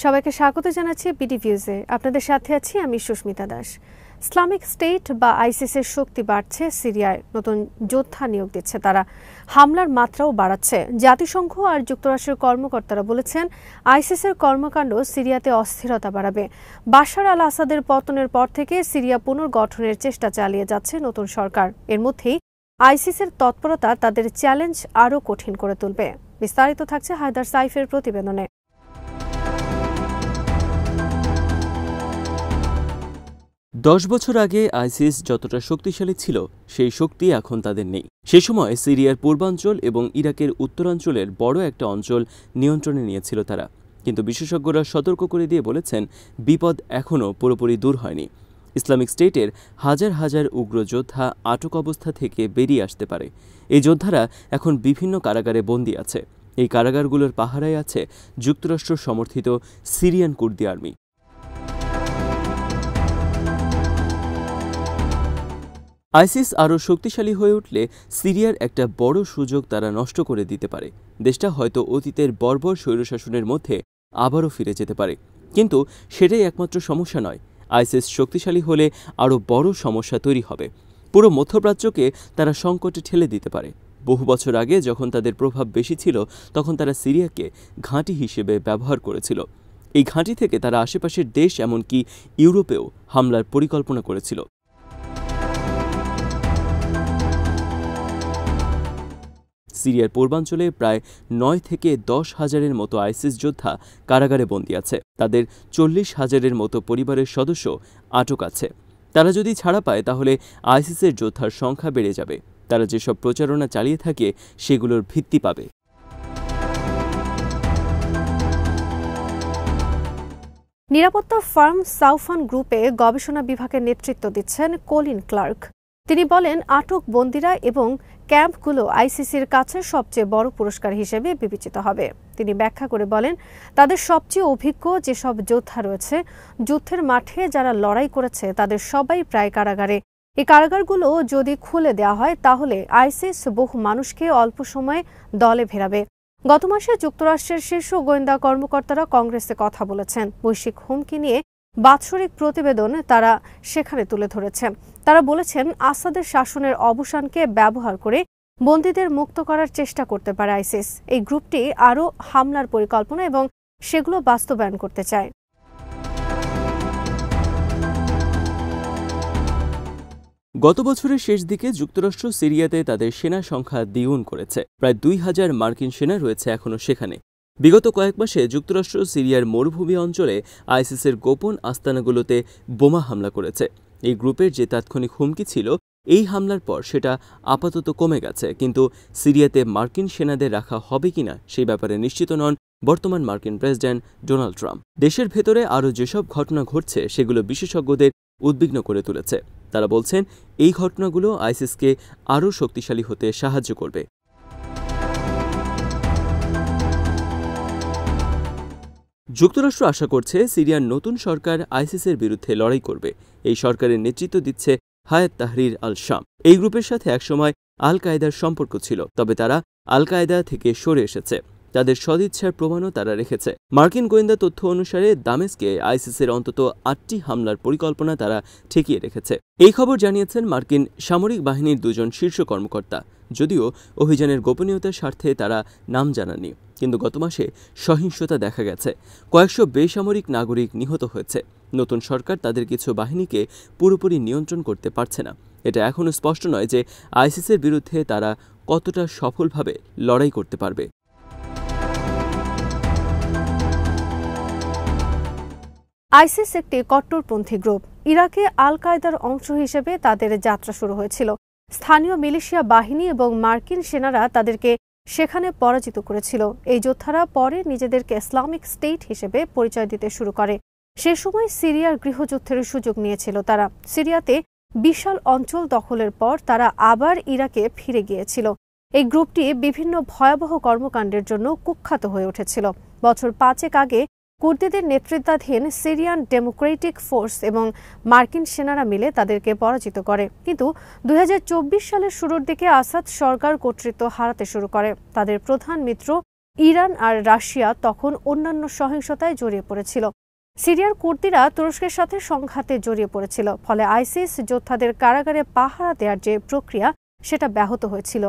সবাইকে স্বাগত জানাচ্ছি বিডি ভিউজে। আপনাদের সাথে আছি আমি সুস্মিতা দাস। ইসলামিক স্টেট বা আইসিসের শক্তি বাড়ছে, সিরিয়ায় নতুন যোদ্ধা নিয়োগ দিচ্ছে তারা, হামলার মাত্রাও বাড়াচ্ছে। জাতিসংঘ আর যুক্তরাষ্ট্রের কর্মকর্তারা বলেছেন আইসিসের কর্মকাণ্ড সিরিয়াতে অস্থিরতা বাড়াবে। বাশার আল আসাদের পতনের পর থেকে সিরিয়া পুনর্গঠনের চেষ্টা চালিয়ে যাচ্ছে নতুন সরকার। এর মধ্যেই আইসিসের তৎপরতা তাদের চ্যালেঞ্জ আরও কঠিন করে তুলবে। বিস্তারিত থাকছে হায়দার সাইফের প্রতিবেদনে। 10 বছর আগে আইসিস যতটা শক্তিশালী ছিল সেই শক্তি এখন তাদের নেই। সে সময় সিরিয়ার পূর্বাঞ্চল এবং ইরাকের উত্তরাঞ্চলের বড় একটা অঞ্চল নিয়ন্ত্রণে নিয়েছিল তারা। কিন্তু বিশেষজ্ঞরা সতর্ক করে দিয়ে বলেছেন বিপদ এখনও পুরোপুরি দূর হয়নি। ইসলামিক স্টেটের হাজার হাজার উগ্র যোদ্ধা আটক অবস্থা থেকে বেরিয়ে আসতে পারে। এই যোদ্ধারা এখন বিভিন্ন কারাগারে বন্দী আছে। এই কারাগারগুলোর পাহারায় আছে যুক্তরাষ্ট্র সমর্থিত সিরিয়ান কুর্দি আর্মি। আইসিস আরও শক্তিশালী হয়ে উঠলে সিরিয়ার একটা বড় সুযোগ তারা নষ্ট করে দিতে পারে। দেশটা হয়তো অতীতের বর্বর স্বৈরশাসনের মধ্যে আবারও ফিরে যেতে পারে। কিন্তু সেটাই একমাত্র সমস্যা নয়। আইসিস শক্তিশালী হলে আরও বড় সমস্যা তৈরি হবে। পুরো মধ্যপ্রাচ্যকে তারা সংকটে ঠেলে দিতে পারে। বহু বছর আগে যখন তাদের প্রভাব বেশি ছিল তখন তারা সিরিয়াকে ঘাঁটি হিসেবে ব্যবহার করেছিল। এই ঘাঁটি থেকে তারা আশেপাশের দেশ এমনকি ইউরোপেও হামলার পরিকল্পনা করেছিল। সিরিয়ার পূর্বাঞ্চলে প্রায় 9 থেকে 10 হাজারের মতো আইসিস যোদ্ধা কারাগারে বন্দী আছে। তাদের 40 হাজারের মতো পরিবারের সদস্য আটক আছে। তারা যদি ছাড়া পায় তাহলে আইসিসের যোদ্ধার সংখ্যা বেড়ে যাবে। তারা যেসব প্রচারণা চালিয়ে থাকে সেগুলোর ভিত্তি পাবে। নিরাপত্তা ফার্ম সাউফান গ্রুপে গবেষণা বিভাগের নেতৃত্ব দিচ্ছেন কলিন ক্লার্ক। তিনি বলেন আটক বন্দীরা এবং ক্যাম্পগুলো আইসিসির কাছে সবচেয়ে বড় পুরস্কার হিসেবে বিবেচিত হবে। তিনি ব্যাখ্যা করে বলেন তাদের সবচেয়ে অভিজ্ঞ যেসব যোদ্ধা রয়েছে, যুদ্ধের মাঠে যারা লড়াই করেছে তাদের সবাই প্রায় কারাগারে। এই কারাগারগুলো যদি খুলে দেওয়া হয় তাহলে আইসিস বহু মানুষকে অল্প সময়ে দলে ফেরাবে। গত মাসে যুক্তরাষ্ট্রের শীর্ষ গোয়েন্দা কর্মকর্তারা কংগ্রেসে কথা বলেছেন। বৈশ্বিক হুমকি নিয়ে বাৎসরিক প্রতিবেদন তারা সেখানে তুলে ধরেছে। তারা বলেছেন আসাদের শাসনের অবসানকে ব্যবহার করে বন্দীদের মুক্ত করার চেষ্টা করতে পারে আইসিস। এই গ্রুপটি আরও হামলার পরিকল্পনা এবং সেগুলো বাস্তবায়ন করতে চায়। গত বছরের শেষ দিকে যুক্তরাষ্ট্র সিরিয়াতে তাদের সেনা সংখ্যা দ্বিগুণ করেছে। প্রায় 2000 মার্কিন সেনা রয়েছে এখনও সেখানে। বিগত কয়েক মাসে যুক্তরাষ্ট্র সিরিয়ার মরুভূমি অঞ্চলে আইসিসের গোপন আস্তানাগুলোতে বোমা হামলা করেছে। এই গ্রুপের যে তাৎক্ষণিক হুমকি ছিল এই হামলার পর সেটা আপাতত কমে গেছে। কিন্তু সিরিয়াতে মার্কিন সেনাদের রাখা হবে কিনা সেই ব্যাপারে নিশ্চিত নন বর্তমান মার্কিন প্রেসিডেন্ট ডোনাল্ড ট্রাম্প। দেশের ভেতরে আরও যেসব ঘটনা ঘটছে সেগুলো বিশেষজ্ঞদের উদ্বিগ্ন করে তুলেছে। তারা বলছেন এই ঘটনাগুলো আইসিসকে আরও শক্তিশালী হতে সাহায্য করবে। যুক্তরাষ্ট্র আশা করছে সিরিয়ার নতুন সরকার আইসিসের বিরুদ্ধে লড়াই করবে। এই সরকারের নেতৃত্ব দিচ্ছে হায়াত তাহরির আল শাম। এই গ্রুপের সাথে একসময় আল কায়েদার সম্পর্ক ছিল, তবে তারা আল কায়েদা থেকে সরে এসেছে। তাদের সদিচ্ছার প্রমাণও তারা রেখেছে। মার্কিন গোয়েন্দা তথ্য অনুসারে দামেস্কে আইসিসের অন্তত 8টি হামলার পরিকল্পনা তারা ঠেকিয়ে রেখেছে। এই খবর জানিয়েছেন মার্কিন সামরিক বাহিনীর 2 জন শীর্ষ কর্মকর্তা। যদিও অভিযানের গোপনীয়তার স্বার্থে তারা নাম জানাননি। কিন্তু গত মাসে সহিংসতা দেখা গেছে। কয়েকশো বেসামরিক নাগরিক নিহত হয়েছে। নতুন সরকার তাদের কিছু বাহিনীকে পুরোপুরি নিয়ন্ত্রণ করতে পারছে না। এটা এখনও স্পষ্ট নয় যে আইসিসের বিরুদ্ধে তারা কতটা সফলভাবে লড়াই করতে পারবে। আইসিস একটি কট্টরপন্থী গ্রুপ। ইরাকে আল কায়েদার অংশ হিসেবে তাদের যাত্রা শুরু হয়েছিল। স্থানীয় মিলিশিয়া বাহিনী এবং মার্কিন সেনারা তাদেরকে সেখানে পরাজিত করেছিল। এই যোদ্ধারা পরে নিজেদেরকে ইসলামিক স্টেট হিসেবে পরিচয় দিতে শুরু করে। সে সময় সিরিয়ার গৃহযুদ্ধের সুযোগ নিয়েছিল তারা। সিরিয়াতে বিশাল অঞ্চল দখলের পর তারা আবার ইরাকে ফিরে গিয়েছিল। এই গ্রুপটি বিভিন্ন ভয়াবহ কর্মকাণ্ডের জন্য কুখ্যাত হয়ে উঠেছিল। বছর 5 আগে কুর্দিদের নেতৃত্বাধীন সিরিয়ান ডেমোক্রেটিক ফোর্স এবং মার্কিন সেনারা মিলে তাদেরকে পরাজিত করে। কিন্তু 2024 সালের শুরুর দিকে আসাদ সরকার কর্তৃত্ব হারাতে শুরু করে। তাদের প্রধান মিত্র ইরান আর রাশিয়া তখন অন্যান্য সহিংসতায় জড়িয়ে পড়েছিল। সিরিয়ার কুর্দিরা তুরস্কের সাথে সংঘাতে জড়িয়ে পড়েছিল, ফলে আইসিস যোদ্ধাদের কারাগারে পাহারা দেওয়ার যে প্রক্রিয়া সেটা ব্যাহত হয়েছিল।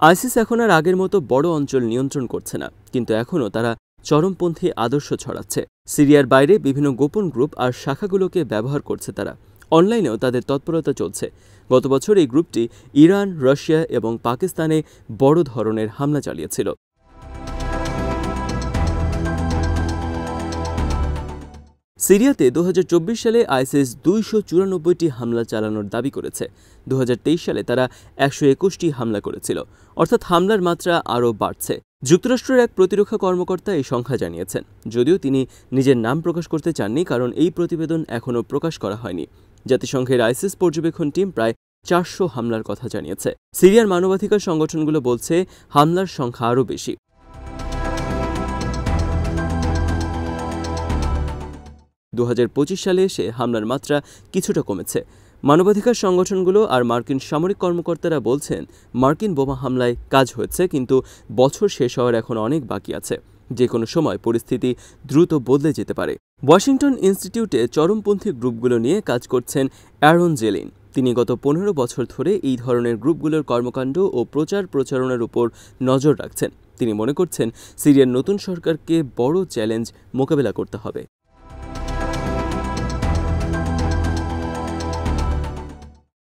আইসিস এখন আর আগের মতো বড় অঞ্চল নিয়ন্ত্রণ করছে না, কিন্তু এখনও তারা চরমপন্থী আদর্শ ছড়াচ্ছে। সিরিয়ার বাইরে বিভিন্ন গোপন গ্রুপ আর শাখাগুলোকে ব্যবহার করছে তারা। অনলাইনেও তাদের তৎপরতা চলছে। গত বছর এই গ্রুপটি ইরান, রাশিয়া এবং পাকিস্তানে বড় ধরনের হামলা চালিয়েছিল। সিরিয়াতে 2024 সালে আইসিস 294টি হামলা চালানোর দাবি করেছে। 2023 সালে তারা 121টি হামলা করেছিল, অর্থাৎ হামলার মাত্রা আরও বাড়ছে। যুক্তরাষ্ট্রের এক প্রতিরক্ষা কর্মকর্তা এই সংখ্যা জানিয়েছেন, যদিও তিনি নিজের নাম প্রকাশ করতে চাননি, কারণ এই প্রতিবেদন এখনও প্রকাশ করা হয়নি। জাতিসংঘের আইসিস পর্যবেক্ষণ টিম প্রায় 400 হামলার কথা জানিয়েছে। সিরিয়ার মানবাধিকার সংগঠনগুলো বলছে হামলার সংখ্যা আরও বেশি। 2025 সালে এসে হামলার মাত্রা কিছুটা কমেছে। মানবাধিকার সংগঠনগুলো আর মার্কিন সামরিক কর্মকর্তারা বলছেন মার্কিন বোমা হামলায় কাজ হয়েছে, কিন্তু বছর শেষ হওয়ার এখন অনেক বাকি আছে। যে কোনো সময় পরিস্থিতি দ্রুত বদলে যেতে পারে। ওয়াশিংটন ইনস্টিটিউটে চরমপন্থী গ্রুপগুলো নিয়ে কাজ করছেন অ্যারন জেলিন। তিনি গত 15 বছর ধরে এই ধরনের গ্রুপগুলোর কর্মকাণ্ড ও প্রচারণার উপর নজর রাখছেন। তিনি মনে করছেন সিরিয়ার নতুন সরকারকে বড় চ্যালেঞ্জ মোকাবেলা করতে হবে।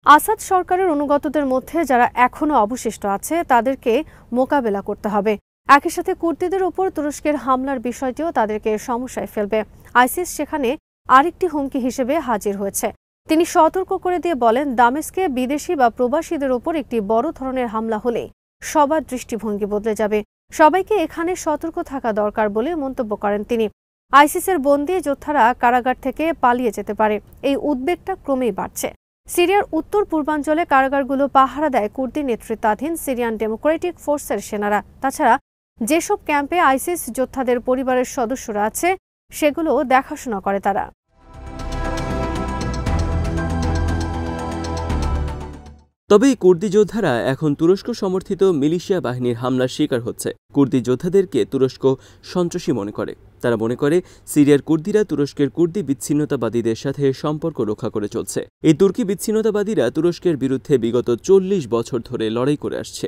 আসাদ সরকারের অনুগতদের মধ্যে যারা এখনও অবশিষ্ট আছে তাদেরকে মোকাবেলা করতে হবে। একই সাথে কুর্দিদের উপর তুরস্কের হামলার বিষয়টিও তাদেরকে সমস্যায় ফেলবে। আইসিস সেখানে আরেকটি হুমকি হিসেবে হাজির হয়েছে। তিনি সতর্ক করে দিয়ে বলেন, দামেস্কে বিদেশি বা প্রবাসীদের উপর একটি বড় ধরনের হামলা হলে সবার দৃষ্টিভঙ্গি বদলে যাবে। সবাইকে এখানে সতর্ক থাকা দরকার বলে মন্তব্য করেন তিনি। আইসিসের বন্দী যোদ্ধারা কারাগার থেকে পালিয়ে যেতে পারে, এই উদ্বেগটা ক্রমেই বাড়ছে। সিরিয়ার উত্তর পূর্বাঞ্চলে কারাগারগুলো পাহারা দেয় কুর্দি নেতৃত্বাধীন সিরিয়ান ডেমোক্রেটিক ফোর্সের সেনারা। তাছাড়া যেসব ক্যাম্পে আইসিস যোদ্ধাদের পরিবারের সদস্যরা আছে সেগুলো দেখাশোনা করে তারা। তবে এই কুর্দি যোদ্ধারা এখন তুরস্ক সমর্থিত মিলিশিয়া বাহিনীর হামলার শিকার হচ্ছে। কুর্দি যোদ্ধাদেরকে তুরস্ক সন্ত্রাসী মনে করে। তারা মনে করে সিরিয়ার কুর্দিরা তুরস্কের কুর্দি বিচ্ছিন্নতাবাদীদের সাথে সম্পর্ক রক্ষা করে চলছে। এই তুর্কি বিচ্ছিন্নতাবাদীরা তুরস্কের বিরুদ্ধে বিগত 40 বছর ধরে লড়াই করে আসছে।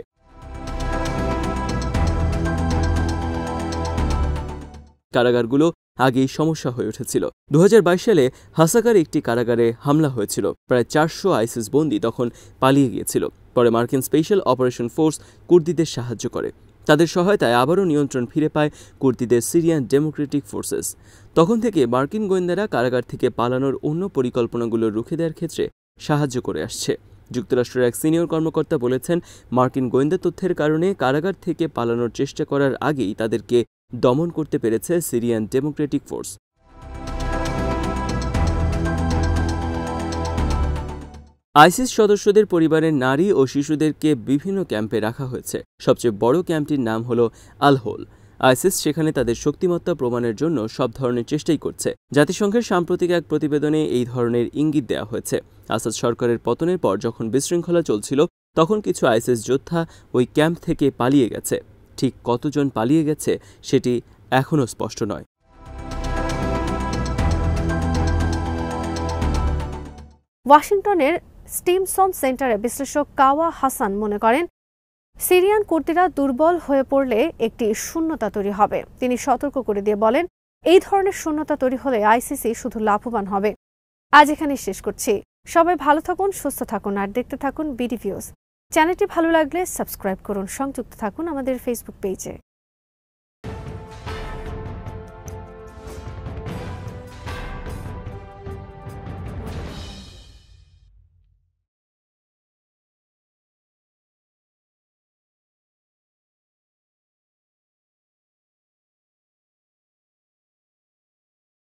কারাগারগুলো আগেই সমস্যা হয়ে উঠেছিল। 2022 সালে হাসাকার একটি কারাগারে হামলা হয়েছিল। প্রায় 400 আইসিস বন্দী তখন পালিয়ে গিয়েছিল। পরে মার্কিন স্পেশাল অপারেশন ফোর্স কুর্দিদের সাহায্য করে। তাদের সহায়তায় আবারও নিয়ন্ত্রণ ফিরে পায় কুর্দিদের সিরিয়ান ডেমোক্রেটিক ফোর্সেস। তখন থেকে মার্কিন গোয়েন্দারা কারাগার থেকে পালানোর অন্য পরিকল্পনাগুলো রুখে দেওয়ার ক্ষেত্রে সাহায্য করে আসছে। যুক্তরাষ্ট্রের এক সিনিয়র কর্মকর্তা বলেছেন, মার্কিন গোয়েন্দা তথ্যের কারণে কারাগার থেকে পালানোর চেষ্টা করার আগেই তাদেরকে দমন করতে পেরেছে সিরিয়ান ডেমোক্রেটিক ফোর্স। আইসিস সদস্যদের পরিবারের নারী ও শিশুদেরকে বিভিন্ন ক্যাম্পে রাখা হয়েছে। সবচেয়ে বড় ক্যাম্পটির নাম হল আল হোল। আইসিস সেখানে তাদের শক্তিমত্তা প্রমাণের জন্য সব ধরনের চেষ্টাই করছে। জাতিসংঘের সাম্প্রতিক এক প্রতিবেদনে এই ধরনের ইঙ্গিত দেওয়া হয়েছে। আসাদ সরকারের পতনের পর যখন বিশৃঙ্খলা চলছিল, তখন কিছু আইসিস যোদ্ধা ওই ক্যাম্প থেকে পালিয়ে গেছে। ঠিক কতজন পালিয়ে গেছে সেটি এখনও স্পষ্ট নয়। ওয়াশিংটনের স্টিমসন সেন্টারে বিশ্লেষক কাওয়া হাসান মনে করেন, সিরিয়ান কুর্দিরা দুর্বল হয়ে পড়লে একটি শূন্যতা তৈরি হবে। তিনি সতর্ক করে দিয়ে বলেন, এই ধরনের শূন্যতা তৈরি হলে আইসিসি শুধু লাভবান হবে। আজ এখানে শেষ করছি। সবাই ভালো থাকুন, সুস্থ থাকুন আর দেখতে থাকুন বিডি ভিউজ। চ্যানেলটি ভালো লাগলে সাবস্ক্রাইব করুন। সংযুক্ত থাকুন আমাদের ফেসবুক পেজে।